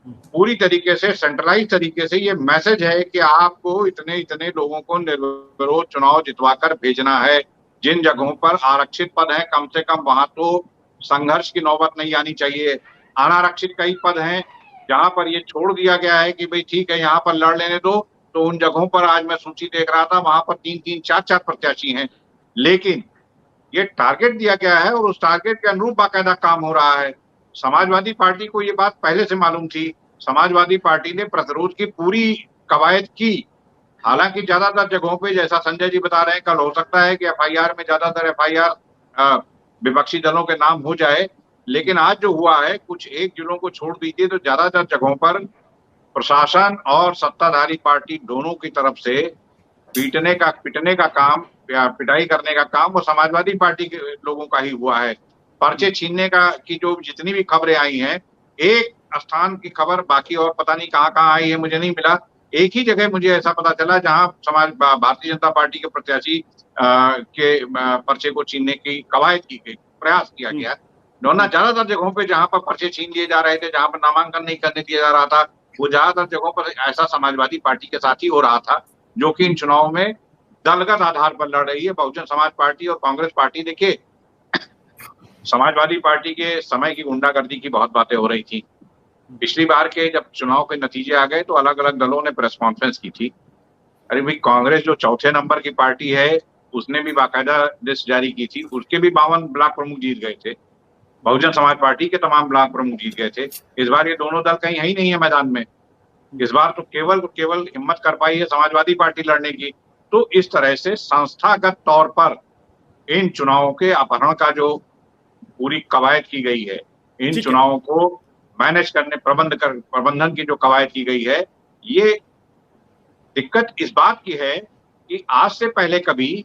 पूरी तरीके से, सेंट्रलाइज तरीके से। ये मैसेज है कि आपको इतने इतने लोगों को निर्विरोध चुनाव जितवाकर भेजना है। जिन जगहों पर आरक्षित पद हैं कम से कम वहां तो संघर्ष की नौबत नहीं आनी चाहिए। अनारक्षित कई पद हैं जहां पर ये छोड़ दिया गया है कि भाई ठीक है यहाँ पर लड़ लेने दो, तो उन जगहों पर आज मैं सूची देख रहा था वहां पर 3-3, 4-4 प्रत्याशी हैं। लेकिन ये टारगेट दिया गया है और उस टारगेट के अनुरूप बाकायदा काम हो रहा है। समाजवादी पार्टी को ये बात पहले से मालूम थी। समाजवादी पार्टी ने प्रतिरोध की पूरी कवायद की। हालांकि ज्यादातर जगहों पे जैसा संजय जी बता रहे हैं, कल हो सकता है कि FIR में ज्यादातर FIR विपक्षी दलों के नाम हो जाए, लेकिन आज जो हुआ है कुछ एक जिलों को छोड़ दीजिए तो ज्यादातर जगहों पर प्रशासन और सत्ताधारी पार्टी दोनों की तरफ से पिटने का काम या पिटाई करने का काम वो समाजवादी पार्टी के लोगों का ही हुआ है। पर्चे छीनने की जो जितनी भी खबरें आई हैं, एक स्थान की खबर बाकी और पता नहीं कहाँ कहाँ आई है मुझे नहीं मिला। एक ही जगह मुझे ऐसा पता चला जहां भारतीय जनता पार्टी के प्रत्याशी के पर्चे को छीनने की कवायद की गई, प्रयास किया गया। ज्यादातर जगहों पे जहां पर पर्चे छीन लिए जा रहे थे, जहां पर नामांकन नहीं करने दिया जा रहा था, वो ज्यादातर जगहों पर ऐसा समाजवादी पार्टी के साथ ही हो रहा था, जो कि इन चुनाव में दलगत आधार पर लड़ रही है। बहुजन समाज पार्टी और कांग्रेस पार्टी, देखिए समाजवादी पार्टी के समय की गुंडागर्दी की बहुत बातें हो रही थी। पिछली बार के जब चुनाव के नतीजे आ गए तो अलग अलग दलों ने प्रेस कॉन्फ्रेंस की थी। अरे भाई, कांग्रेस जो चौथे नंबर की पार्टी है उसने भी बाकायदा लिस्ट जारी की थी, उसके भी 52 ब्लॉक प्रमुख जीत गए थे। बहुजन समाज पार्टी के तमाम ब्लॉक प्रमुख जीत गए थे। इस बार ये दोनों दल कहीं है ही नहीं है मैदान में। इस बार तो केवल हिम्मत कर पाई है समाजवादी पार्टी लड़ने की। तो इस तरह से संस्थागत तौर पर इन चुनावों के अपहरण का जो पूरी कवायद की गई है, इन चुनावों को मैनेज करने प्रबंधन की जो कवायद की गई है, ये दिक्कत इस बात की है कि आज से पहले कभी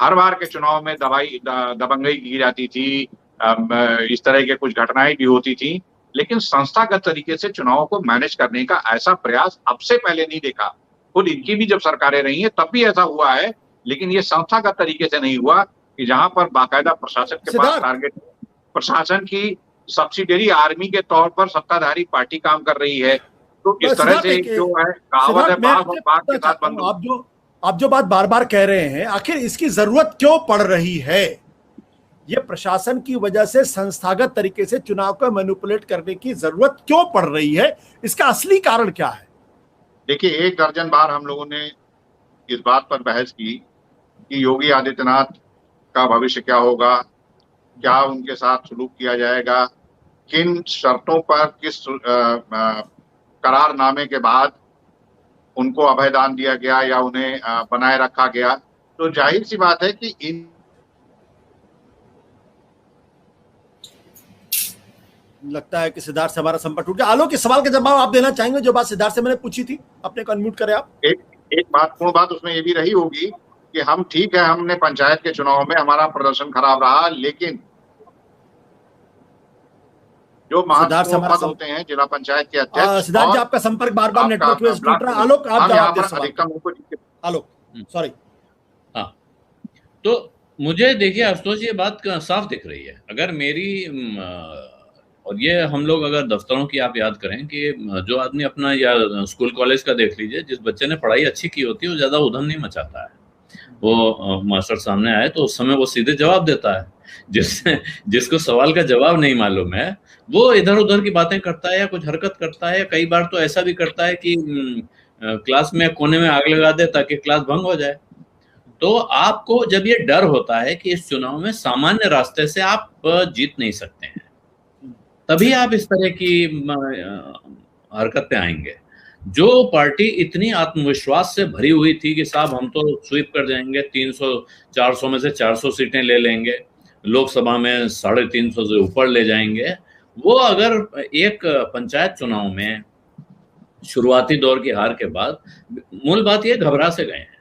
हर बार के चुनाव में दबंगई की जाती थी, इस तरह के कुछ घटनाएं भी होती थी, लेकिन संस्थागत तरीके से चुनावों को मैनेज करने का ऐसा प्रयास अब से पहले नहीं देखा। खुद इनकी भी जब सरकारें रही हैं तब भी ऐसा हुआ है, लेकिन ये संस्थागत तरीके से नहीं हुआ कि जहां पर बाकायदा प्रशासन के पास टारगेट, प्रशासन की सब्सिडियरी आर्मी के तौर पर सत्ताधारी पार्टी काम कर रही है। तो इस तरह से जो है कहावत है, बाघ के साथ बंदूक। आप जो बात बार बार कह रहे हैं, आखिर इसकी जरूरत क्यों पड़ रही है? ये प्रशासन की वजह से संस्थागत तरीके से चुनाव को मैनिपुलेट करने की जरूरत क्यों पड़ रही है? इसका असली कारण क्या है? देखिए, 1 दर्जन बार हम लोगों ने इस बात पर बहस की कि योगी आदित्यनाथ का भविष्य क्या होगा, क्या उनके साथ सलूक किया जाएगा, किन शर्तों पर, किस करारनामे के बाद उनको अभयदान दिया गया या उन्हें बनाए रखा गया। तो जाहिर सी बात है कि इन लगता है कि सिद्धार्थ से हमारा संपर्क टूट गया। आलोक, के सवाल का जवाब आप देना चाहेंगे जो बात सिद्धार्थ से मैंने पूछी थी? अपने को अनम्यूट करें आप। एक महत्वपूर्ण बात उसमें ये भी रही होगी कि हम ठीक है, हमने पंचायत के चुनाव में हमारा प्रदर्शन खराब रहा, लेकिन जो महत्वपूर्ण पद होते हैं जिला पंचायत के अध्यक्ष, सिद्धार्थ जी आपका संपर्क बार बार नेटवर्क पे टूट रहा है। आलोक, आप जवाब दे सकते। आलोक, सॉरी। हाँ, तो मुझे देखिए आशुतोष, ये बात साफ दिख रही है। अगर मेरी और ये हम लोग अगर दफ्तरों की आप याद करें कि जो आदमी अपना, या स्कूल कॉलेज का देख लीजिए, जिस बच्चे ने पढ़ाई अच्छी की होती है वो ज्यादा उधम नहीं मचाता है। वो मास्टर सामने आए तो उस समय वो सीधे जवाब देता है। जिसको सवाल का जवाब नहीं मालूम है वो इधर उधर की बातें करता है या कुछ हरकत करता है। कई बार तो ऐसा भी करता है कि क्लास में कोने में आग लगा दे ताकि क्लास भंग हो जाए। तो आपको जब ये डर होता है कि इस चुनाव में सामान्य रास्ते से आप जीत नहीं सकते हैं, तभी आप इस तरह की हरकत पे आएंगे। जो पार्टी इतनी आत्मविश्वास से भरी हुई थी कि साहब हम तो स्वीप कर जाएंगे, 300-400 में से 400 सीटें ले लेंगे, लोकसभा में 350 से ऊपर ले जाएंगे, वो अगर एक पंचायत चुनाव में शुरुआती दौर की हार के बाद, मूल बात ये घबरा से गए हैं।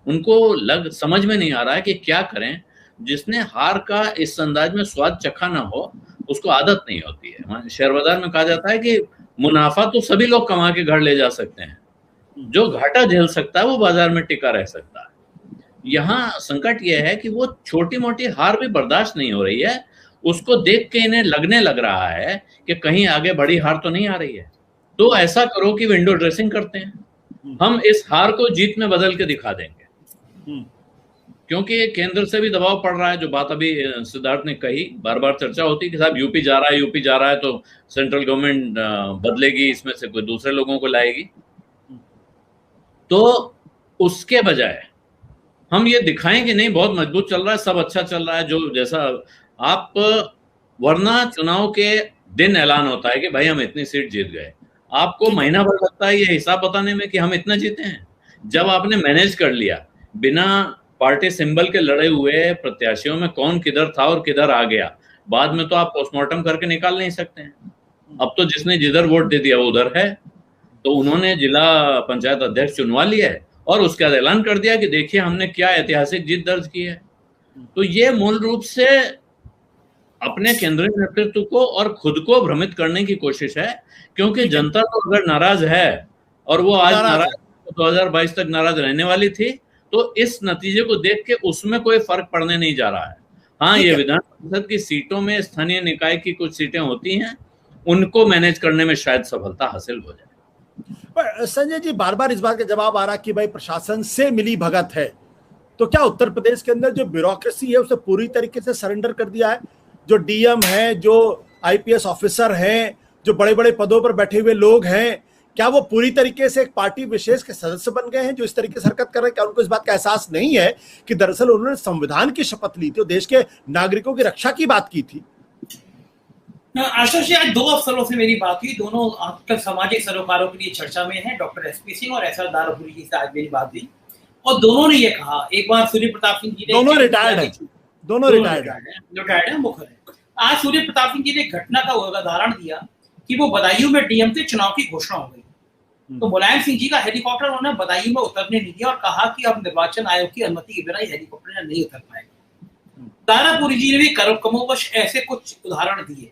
उनको समझ में नहीं आ रहा है कि क्या करें। जिसने हार का इस अंदाज में स्वाद चखा ना हो उसको आदत नहीं होती है। शेयर बाजार में कहा जाता है कि मुनाफा तो सभी लोग कमा के घर ले जा सकते हैं, जो घाटा झेल सकता है वो बाजार में टिका रह सकता है। यहाँ संकट यह है कि वो छोटी मोटी हार भी बर्दाश्त नहीं हो रही है। उसको देख के इन्हें लगने लग रहा है कि कहीं आगे बड़ी हार तो नहीं आ रही है। तो ऐसा करो कि विंडो ड्रेसिंग करते हैं, हम इस हार को जीत में बदल के दिखा देंगे। क्योंकि केंद्र से भी दबाव पड़ रहा है। जो बात अभी सिद्धार्थ ने कही, बार बार चर्चा होती है कि साहब यूपी जा रहा है तो सेंट्रल गवर्नमेंट बदलेगी, इसमें से कोई दूसरे लोगों को लाएगी। तो उसके बजाय हम ये दिखाएं कि नहीं बहुत मजबूत चल रहा है, सब अच्छा चल रहा है, जो जैसा आप, वरना चुनाव के दिन ऐलान होता है कि भाई हम इतनी सीट जीत गए। आपको महीना भर लगता है ये हिसाब बताने में कि हम इतना जीते हैं। जब आपने मैनेज कर लिया, बिना पार्टी सिंबल के लड़े हुए प्रत्याशियों में कौन किधर था और किधर आ गया, बाद में तो आप पोस्टमार्टम करके निकाल नहीं सकते हैं। अब तो जिसने जिधर वोट दे दिया वो उधर है। तो उन्होंने जिला पंचायत अध्यक्ष चुनवा लिया है और उसके बाद ऐलान कर दिया कि देखिए हमने क्या ऐतिहासिक जीत दर्ज की है। तो ये मूल रूप से अपने केंद्रीय नेतृत्व को और खुद को भ्रमित करने की कोशिश है। क्योंकि जनता तो अगर नाराज है और वो आज नाराज 2022 तक नाराज रहने वाली थी, तो इस नतीजे को देख के उसमें कोई फर्क पड़ने नहीं जा रहा है। हाँ, ये विधान परिषद की सीटों में स्थानीय निकाय की कुछ सीटें होती हैं, उनको मैनेज करने में शायद सफलता हासिल हो जाए। पर संजय जी, बार बार इस बात का जवाब आ रहा कि भाई प्रशासन से मिली भगत है, तो क्या उत्तर प्रदेश के अंदर जो ब्यूरोक्रेसी है उसे पूरी तरीके से सरेंडर कर दिया है? जो डीएम है, जो आईपीएस ऑफिसर हैं, जो बड़े बड़े पदों पर बैठे हुए लोग हैं, क्या वो पूरी तरीके से एक पार्टी विशेष के सदस्य बन गए हैं जो इस तरीके से हरकत कर रहे हैं? क्या उनको इस बात का एहसास नहीं है कि दरअसल उन्होंने संविधान की शपथ ली थी और देश के नागरिकों की रक्षा की बात की थी? आशुतोष जी, आज 2 अफसरों से मेरी बात हुई, दोनों आजकल सामाजिक सरोकारों के लिए चर्चा में हैं, डॉक्टर एसपी सिंह और एसआर दारापुरी जी से आज मेरी बात हुई और दोनों ने ये कहा। एक बार सूर्य प्रताप सिंह जी ने, दोनों रिटायर्ड है, मुखर है। आज सूर्य प्रताप सिंह जी ने घटना का उदाहरण दिया कि वो बदायूं में डीएम से चुनाव की घोषणा हो गई, तो मुलायम सिंह जी का हेलीकॉप्टर उन्होंने बदायूं में उतरने नहीं दिया और कहा कि अब निर्वाचन आयोग की अनुमति के बिना हेलीकॉप्टर नहीं उतर पाएगा। दारापुरी जी ने भी कमोबश ऐसे कुछ उदाहरण दिए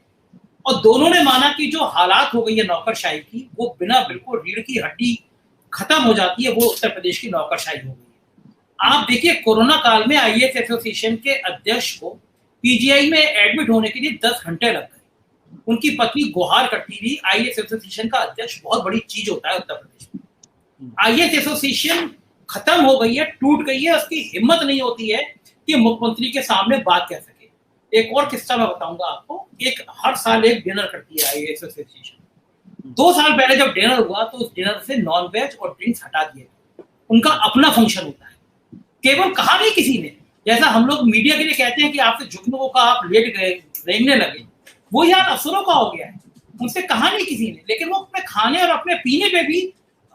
और दोनों ने माना कि जो हालात हो गई है नौकरशाही की, वो बिना बिल्कुल रीढ़ की हड्डी खत्म हो जाती है, वो उत्तर प्रदेश की नौकरशाही हो गई है। आप देखिए, कोरोना काल में आईएएस एसोसिएशन के अध्यक्ष को पीजीआई में एडमिट होने के लिए 10 घंटे लग गए। उनकी पत्नी गुहार करती थी। आईएएस एसोसिएशन का अध्यक्ष बहुत बड़ी चीज होता है उत्तर प्रदेश में। आईएएस एसोसिएशन खत्म हो गई है, टूट गई है, उसकी हिम्मत नहीं होती है कि मुख्यमंत्री के सामने बात कह सके। एक और किस्सा मैं बताऊंगा आपको। एक हर साल एक डिनर करती है आईएएस एसोसिएशन। 2 साल पहले जब डिनर हुआ तो उस डिनर से नॉन वेज और ड्रिंक्स हटा दिए। उनका अपना फंक्शन होता है। केवल कहा नहीं किसी ने, जैसा हम लोग मीडिया के लिए कहते हैं कि आपसे झुकने को कहा, आप लेट गए, रेंगने लगे, वो यार अफसरों का हो गया है। उनसे कहा नहीं किसी ने, लेकिन वो अपने खाने और अपने पीने पे भी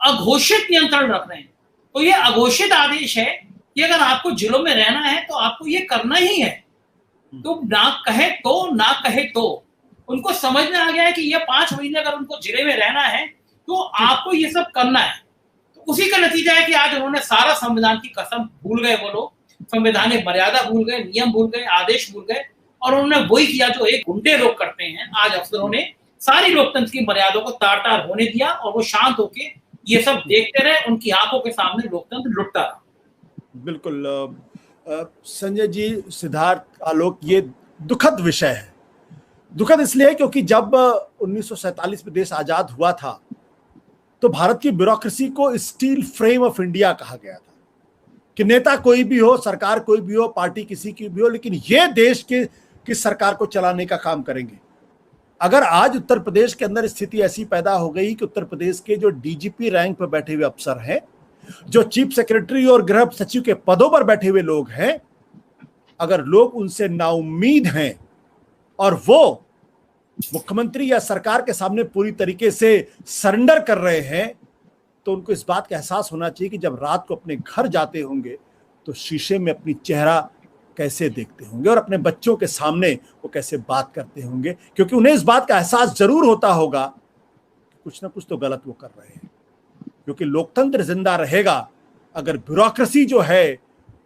अघोषित नियंत्रण रख रहे हैं। तो ये अघोषित आदेश है कि अगर आपको जिलों में रहना है तो आपको ये करना ही है। तो ना कहे तो, ना कहे तो उनको समझ में आ गया है कि ये 5 महीने अगर उनको जिले में रहना है तो आपको ये सब करना है। तो उसी का नतीजा है कि आज उन्होंने सारा संविधान की कसम भूल गए, वो लोग संवैधानिक मर्यादा भूल गए, नियम भूल गए, आदेश भूल गए, और उन्होंने वही किया जो एक गुंडे लोग करते हैं। आज अफसरों ने सारी लोकतंत्र की मर्यादा को तार तार होने दिया और वो शांत होके ये सब देखते रहे, उनकी आंखों के सामने लोकतंत्र लुटता रहा। बिल्कुल संजय जी, सिद्धार्थ, आलोक, ये दुखद विषय है। दुखद इसलिए क्योंकि जब 1947 में देश आजाद हुआ था तो भारत की ब्यूरोक्रेसी को स्टील फ्रेम ऑफ इंडिया कहा गया था कि नेता कोई भी हो, सरकार कोई भी हो, पार्टी किसी की भी हो, लेकिन ये देश के किस सरकार को चलाने का काम करेंगे। अगर आज उत्तर प्रदेश के अंदर स्थिति ऐसी पैदा हो गई कि उत्तर प्रदेश के जो डीजीपी रैंक पर बैठे हुए अफसर हैं, जो चीफ सेक्रेटरी और गृह सचिव के पदों पर बैठे हुए लोग हैं, अगर लोग उनसे नाउम्मीद हैं और वो मुख्यमंत्री या सरकार के सामने पूरी तरीके से सरेंडर कर रहे हैं, तो उनको इस बात का एहसास होना चाहिए कि जब रात को अपने घर जाते होंगे तो शीशे में अपनी चेहरा कैसे देखते होंगे और अपने बच्चों के सामने वो कैसे बात करते होंगे, क्योंकि उन्हें इस बात का एहसास जरूर होता होगा कि कुछ ना कुछ तो गलत वो कर रहे हैं। क्योंकि लोकतंत्र जिंदा रहेगा अगर ब्यूरोक्रेसी जो है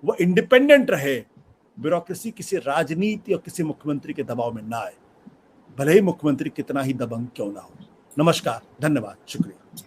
वो इंडिपेंडेंट रहे, ब्यूरोक्रेसी किसी राजनीति और किसी मुख्यमंत्री के दबाव में ना आए, भले ही मुख्यमंत्री कितना ही दबंग क्यों ना हो। नमस्कार, धन्यवाद, शुक्रिया।